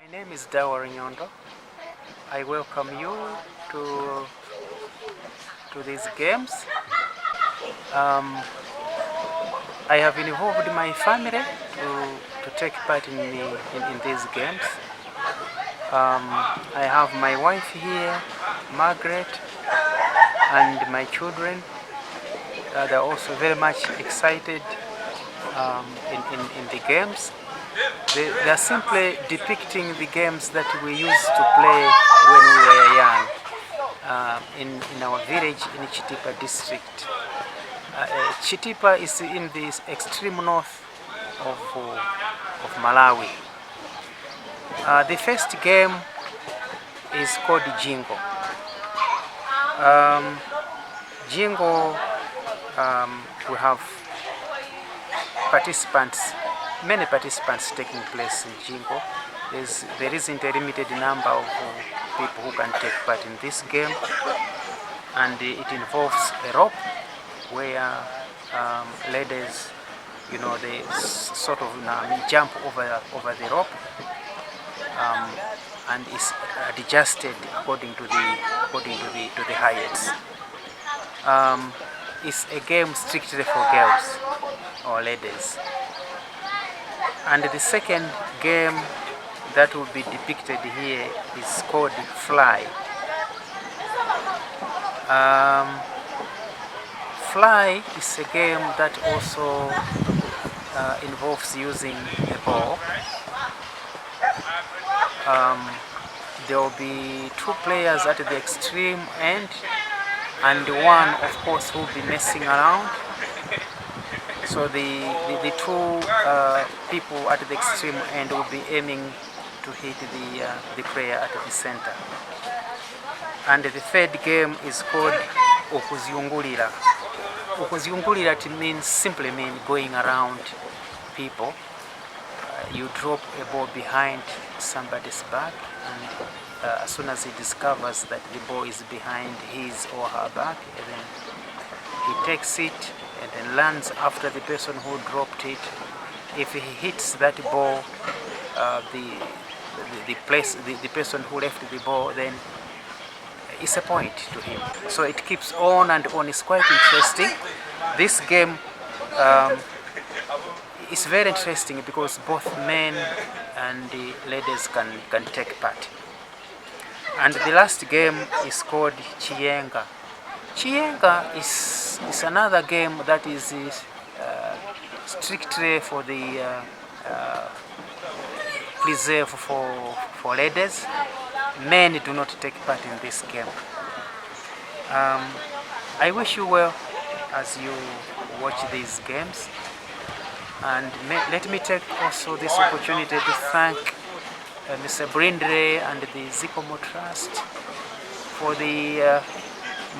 My name is Dawar Nyondo. I welcome you to these games. I have involved my family to take part in these games. I have my wife here, Margaret, and my children. They're also very much excited in the games. They are simply depicting the games that we used to play when we were young in our village in Chitipa district. Chitipa is in the extreme north of Malawi. The first game is called Jingo. Jingo, we have many participants taking place in Jingo. There isn't a limited number of people who can take part in this game, and it involves a rope where ladies, they sort of jump over the rope, and is adjusted according to the heights. It's a game strictly for girls or ladies. And the second game that will be depicted here is called Fly. Fly is a game that also involves using a ball. There will be two players at the extreme end, and one, of course, who will be messing around. So the two people at the extreme end will be aiming to hit the player at the center. And the third game is called Okuzyungulira. Okuzyungulira simply means going around people. You drop a ball behind somebody's back, and as soon as he discovers that the ball is behind his or her back, and then he takes it and then lands after the person who dropped it. If he hits that ball, the person who left the ball, then it's a point to him. So it keeps on and on. It's quite interesting. This game is very interesting because both men and the ladies can take part. And the last game is called Chiyenga. Chiyenga is another game that is strictly for the preserve for ladies. Men do not take part in this game. I wish you well as you watch these games, and let me take also this opportunity to thank Mr. Brindley and the Zikomo Trust for the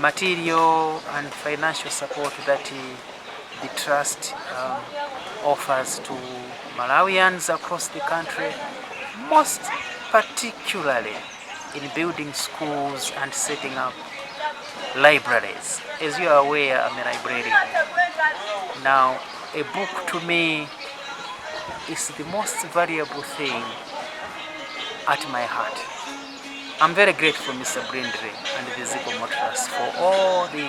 material and financial support that the trust offers to Malawians across the country, most particularly in building schools and setting up libraries. As you are aware, I'm a librarian. Now, a book to me is the most valuable thing at my heart. I'm very grateful, Mr. Brindley and the Zikomo Trust, for all the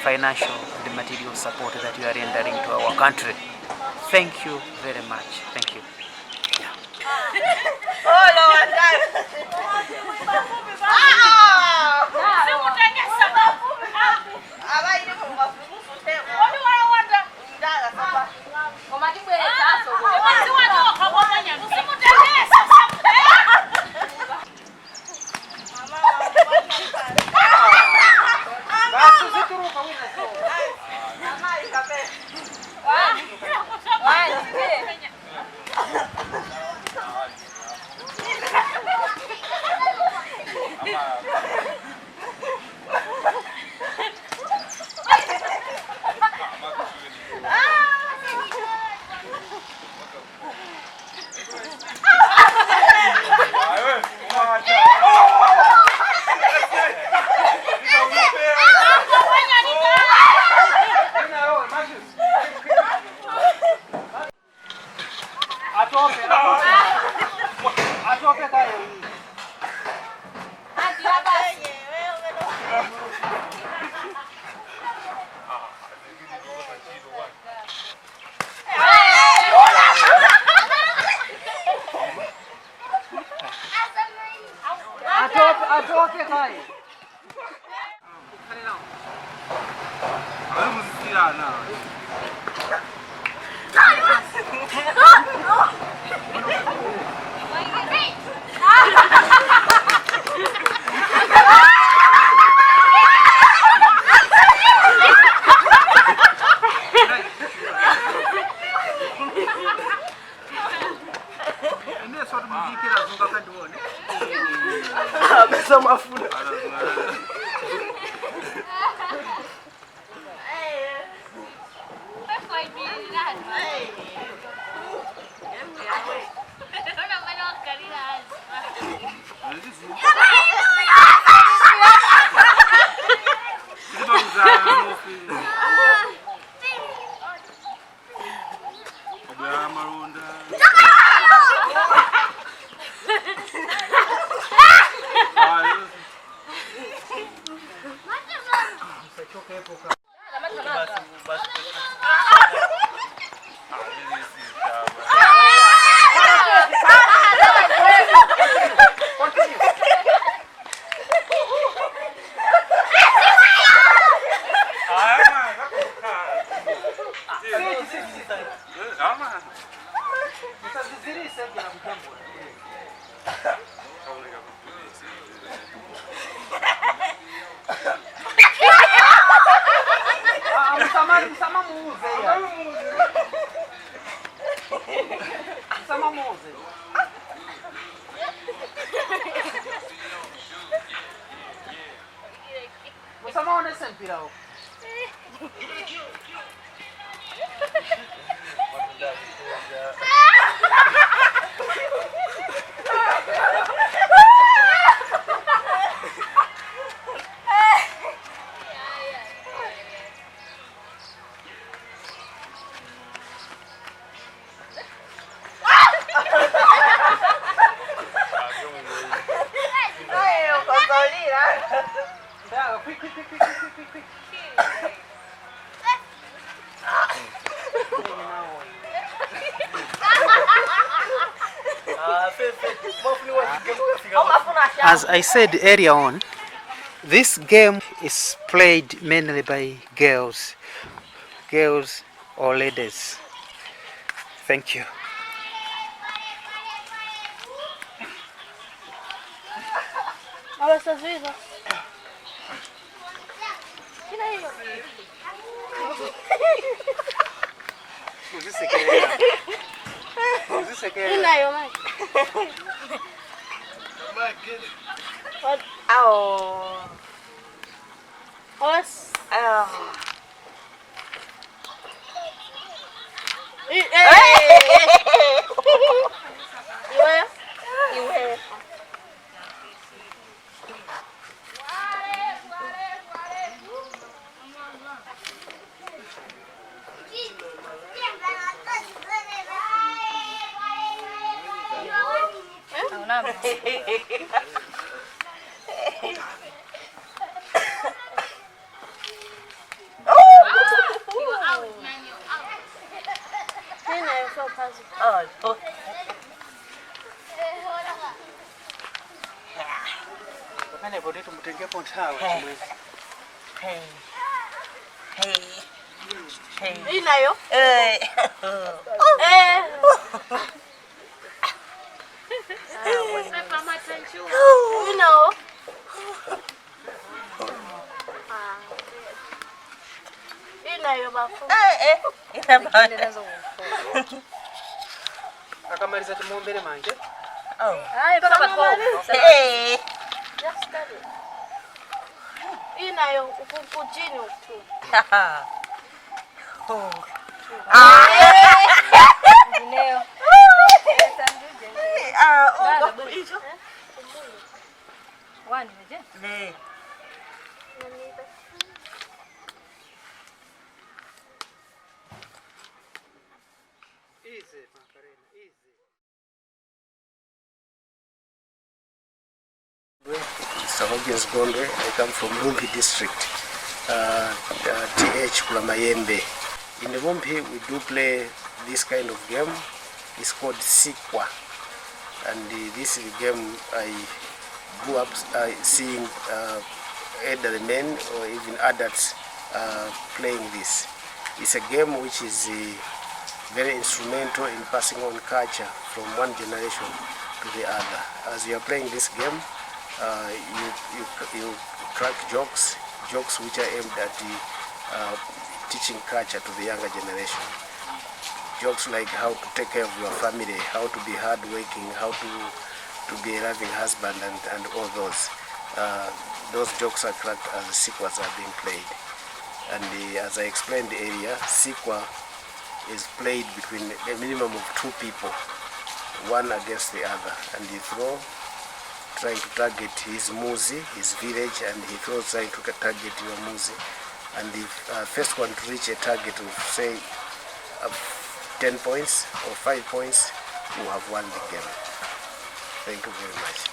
financial and material support that you are rendering to our country. Thank you very much. Thank you. As I said earlier on, this game is played mainly by girls or ladies. Thank you. What? Oh. What's Inayo? You know? Inayo bafu. Akamaliza tumuombele manje. Inayo ukujini uku. Dineo. Wani meje? Ne. Easy, Macarena, easy. Sahogius Gondwe. I come from Mumbi district, TH Kulamayembe. In the Mumbi we do play this kind of game. It's called Sikwa, and this is a game I grew up seeing elderly men or even adults playing this. It's a game which is very instrumental in passing on culture from one generation to the other. As you are playing this game, you crack jokes which are aimed at teaching culture to the younger generation. Jokes like how to take care of your family, how to be hardworking, how to be a loving husband, and all those. Those jokes are cracked as the sequels are being played. And as I explained earlier, sequa is played between a minimum of 2 people, one against the other, and you throw, trying to target his muzi, his village, and he throws trying to target your muzi. And the first one to reach a target of, say, 10 points or 5 points, will have won the game. Thank you very much.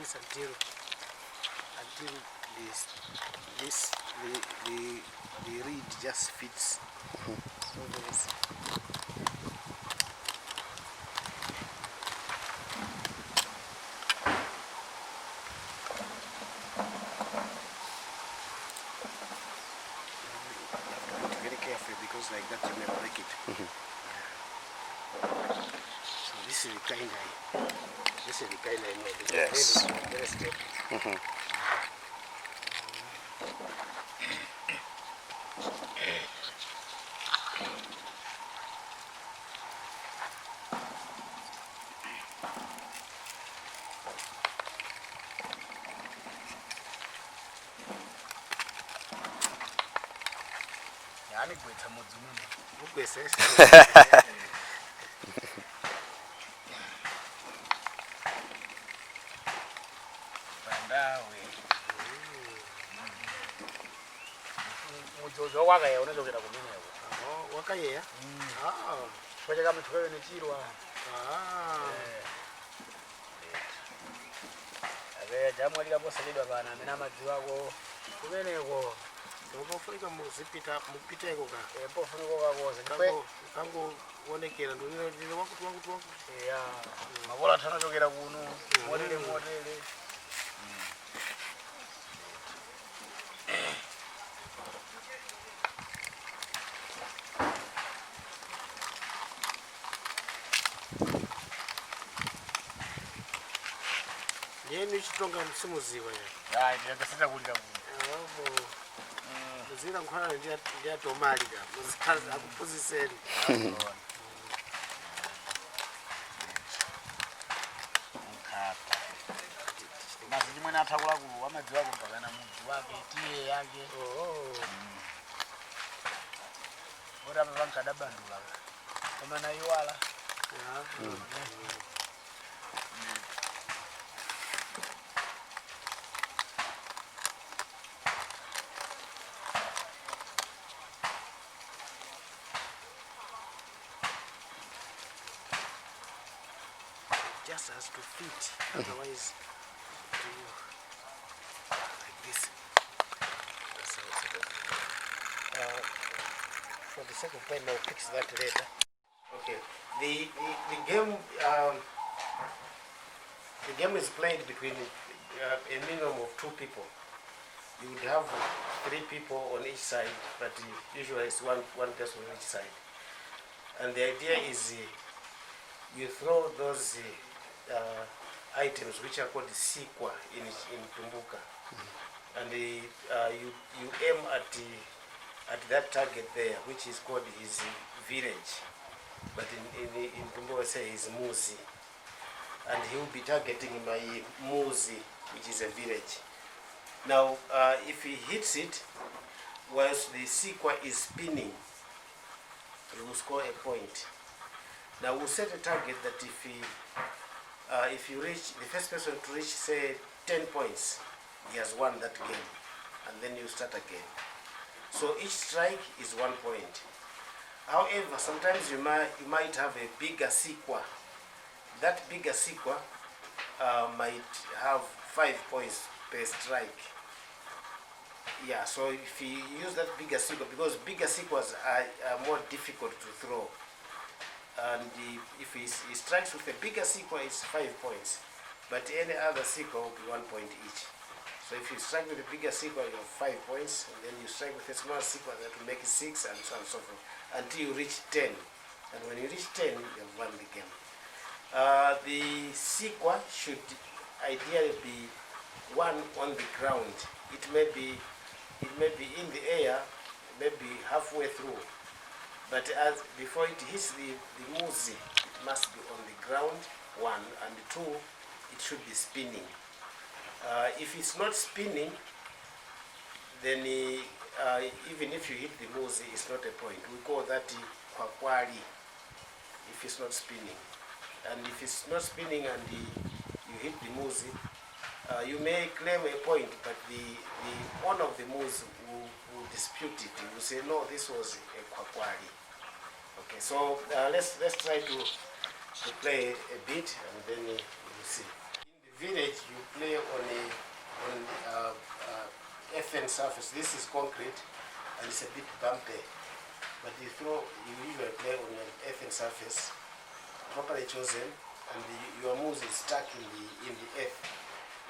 this until the reed just fits over this. Very carefully because like that you may break it. So this is the kind I know. Yes. Very stable. Yani gwetha mudzumuno. Ugwesesa. Bandawe. Mujojo wakaye unachokera kumenewo. Wakayeya? Kwachaka mutwewe nechirwa. Jamwe likaposelidwa pana amene amadziwa ko kumeneko. Ukafunika mupiteko ka. Pofunika kakoze. Kango wonekera ndilo wakutu. Ya. Mabola tanachokera kuno. Modele. Yenu chitonga msimuziwa ya. Ya, ndakasita kulira kuno. Muzira nkhwana ndiya tomali ka. Muzikazi akupuziseni. Mazini mwene atakula ku amadziwa kumpakana mudzi wake tiye yake. Ora baba nkadabandula. Koma na iwala. Just has to fit, otherwise like this. That's how it's done. For the sake of time, I'll fix that later. Okay, the game is played between a minimum of 2 people. You would have 3 people on each side, but usually it's one person on each side. And the idea is you throw those items which are called sikwa in Tumbuka, and you aim at that target there, which is called his village, but in Tumbuka say his muzi, and he will be targeting my muzi, which is a village. Now, if he hits it whilst the sikwa is spinning, he will score a point. Now we'll set a target that if you reach, the first person to reach, say, 10 points, he has won that game, and then you start again. So each strike is 1 point. However, sometimes you might have a bigger sikwa. That bigger sikwa might have 5 points per strike. Yeah, so if you use that bigger sikwa, because bigger sikwas are more difficult to throw. And if he strikes with a bigger sikwa, it's 5 points. But any other sikwa will be 1 point each. So if you strike with a bigger sikwa, you have 5 points. And then you strike with a small sikwa, that will make it 6, and so on and so forth, until you reach 10. And when you reach 10, you have won the game. The sikwa should ideally be one on the ground. It may be in the air, maybe halfway through. But as before it hits the muzi, it must be on the ground, 1, and 2, it should be spinning. If it's not spinning, then even if you hit the muzi, it's not a point. We call that kwakwali, if it's not spinning. And if it's not spinning and you hit the muzi, you may claim a point, but the owner of the muzi will dispute it. He will say, no, this was a kwakwali. Okay, so let's try to play a bit, and then you will see. In the village, you play on a earthen surface. This is concrete and it's a bit bumpy. But you usually play on an earthen surface, properly chosen, and your moose is stuck in the earth.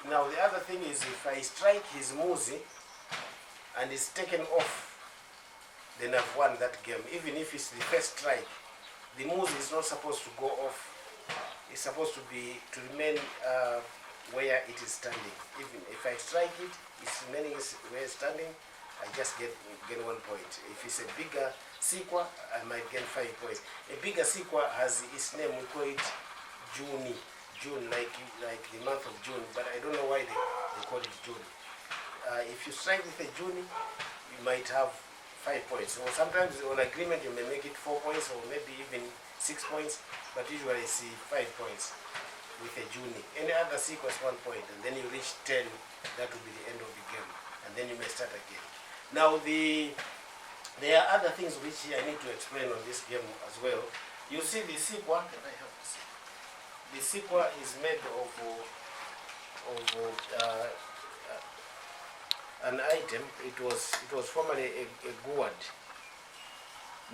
Now the other thing is, if I strike his moose and it's taken off, then I've won that game. Even if it's the first strike, the moose is not supposed to go off. It's supposed to remain where it is standing. Even if I strike it, it's remaining where it's standing. I just get 1 point. If it's a bigger sequel, I might get 5 points. A bigger sequel has its name. We call it June, like the month of June. But I don't know why they call it June. If you strike with a June, you might have 5 points. So sometimes on agreement you may make it 4 points or maybe even 6 points. But usually I see 5 points with a June. Any other sequence 1 point, and then you reach 10. That will be the end of the game, and then you may start again. Now there are other things which I need to explain on this game as well. You see the sequel. Can I have this? The sequel is made of an item. It was formerly a gourd.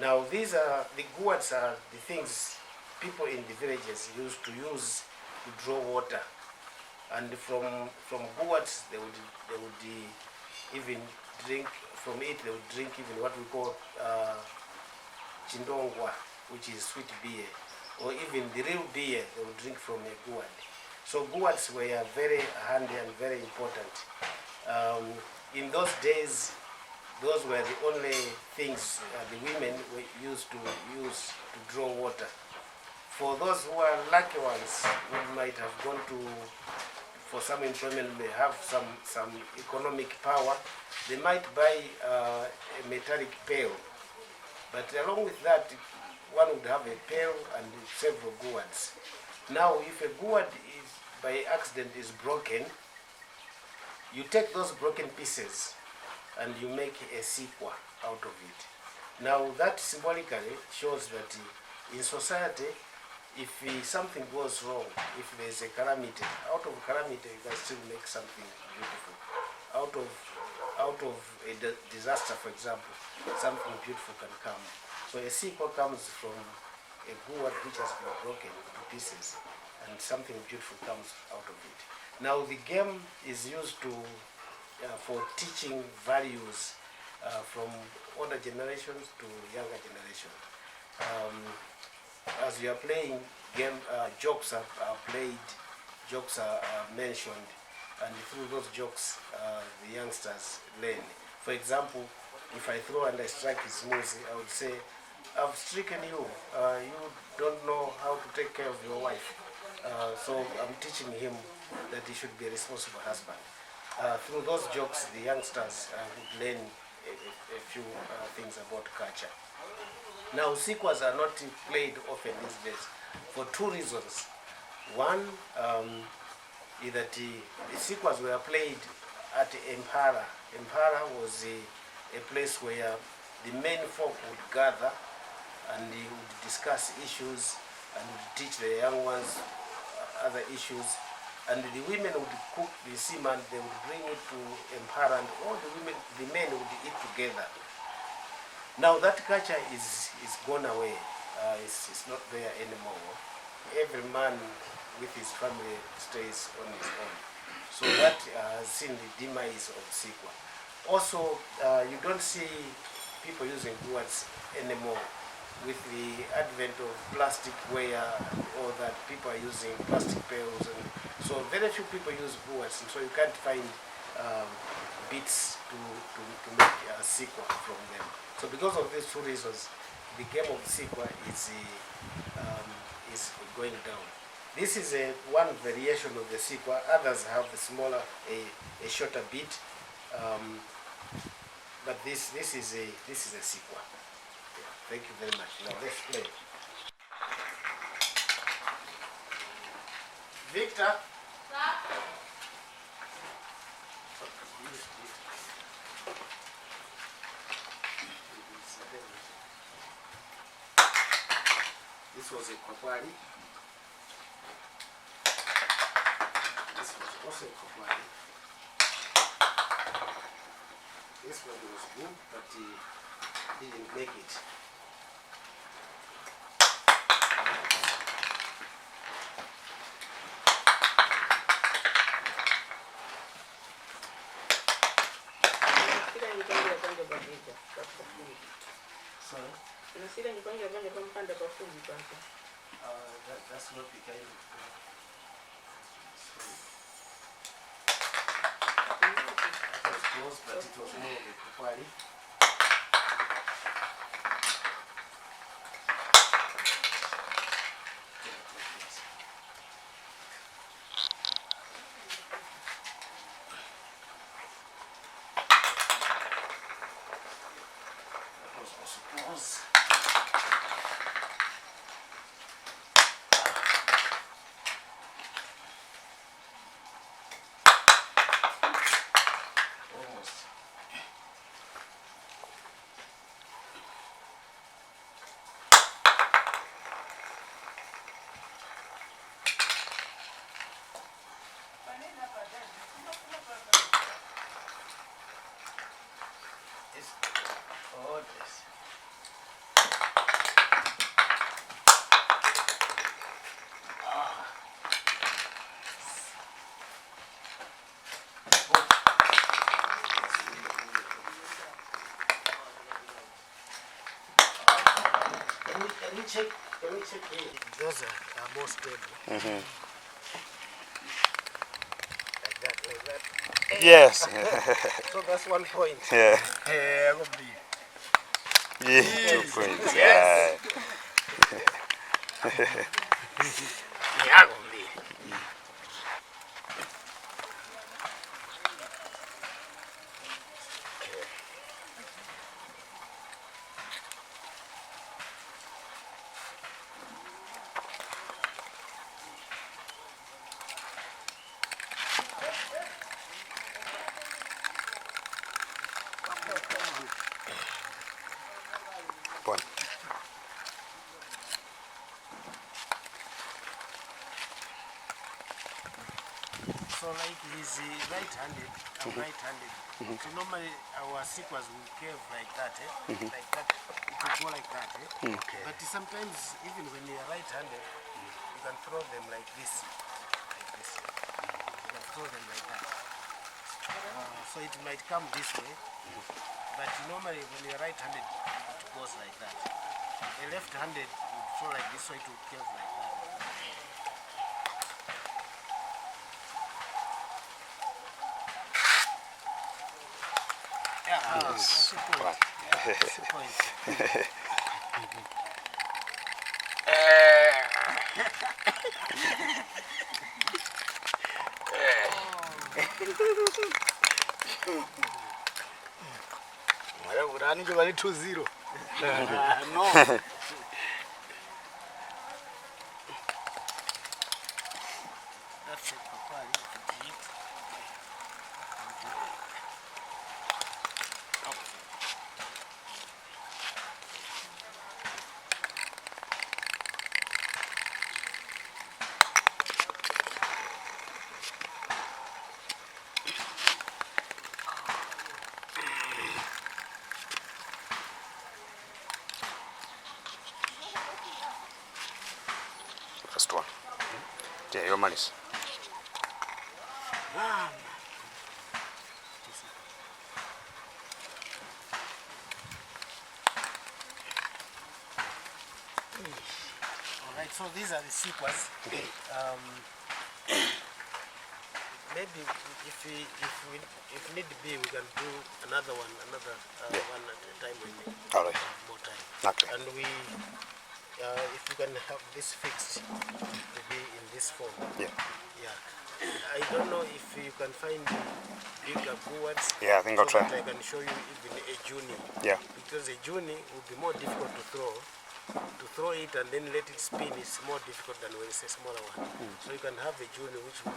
Now these are the gourds are the things people in the villages used to use to draw water, and from gourds they would even drink. From it they would drink even what we call chindongwa, which is sweet beer, or even the real beer they would drink from a gourd. So gourds were very handy and very important. In those days, those were the only things the women used to draw water. For those who are lucky ones, who might have gone for some employment, may have some economic power, they might buy a metallic pail. But along with that, one would have a pail and several gourds. Now, if a gourd is by accident is broken, you take those broken pieces and you make a sequel out of it. Now, that symbolically shows that in society, if something goes wrong, if there's a calamity, out of calamity you can still make something beautiful. Out of a disaster, for example, something beautiful can come. So a sequel comes from a gourd which has been broken to pieces, and something beautiful comes out of it. Now the game is used for teaching values from older generations to younger generation. As you are playing game, jokes are played, jokes are mentioned, and through those jokes the youngsters learn. For example, if I throw and I strike his moose, I would say, I've stricken you, you don't know how to take care of your wife. So I'm teaching him that he should be a responsible husband. Through those jokes, the youngsters would learn a few things about culture. Now, sequels are not played often these days for two reasons. One is that the sequels were played at Impala. Impala was a place where the men folk would gather and they would discuss issues and would teach the young ones other issues. And the women would cook the seaman, they would bring it to Impala, and all the men would eat together. Now that culture is gone away. It's not there anymore. Every man with his family stays on his own. So that has seen the demise of sequel. Also, you don't see people using gourds anymore with the advent of plasticware, or that people are using plastic pails, and so very few people use gourds, and so you can't find bits to make a sequel from them. So because of these two reasons, the game of sequel is going down. This is one variation of the sequel. Others have a smaller, a shorter bit, but this is a sequel. Yeah, thank you very much. Now let's play. Victor. This was a kwakwali. This This one was good, but he didn't make it. Sorry? That's not the kind of... It was close, but it was more of a kupari. That was also close. Almost. It's gorgeous. Can we check here? Those are more stable. Like that. Yes. So that's 1 point. Yeah. Yeah. 2 points. Yeah. Point. So like he's right-handed, I'm right-handed. So normally our sequence will curve like that, like that. It will go like that, Okay. But sometimes even when you are right-handed, you can throw them like this, like this. You can throw them like that. So it might come this way, but normally when you are right-handed, it goes like that. A left-handed would throw like this, so it will curve like that. Yeah, that's the point. Yeah, that's the point. Urani nje bali 2-0. No. That's it, papali. First one. Yeah, your money's. Alright, so these are the sequence. Maybe if need be, we can do another one at a time when we All right. have more time. Okay. And we, if we can have this fixed to be in this form. Yeah. Yeah. I don't know if you can find bigger boards. Yeah, I think I'll so try. that I can show you even a juni. Yeah. Because a juni would be more difficult to throw. To throw it and then let it spin is more difficult than when it's a smaller one. So you can have a juni which would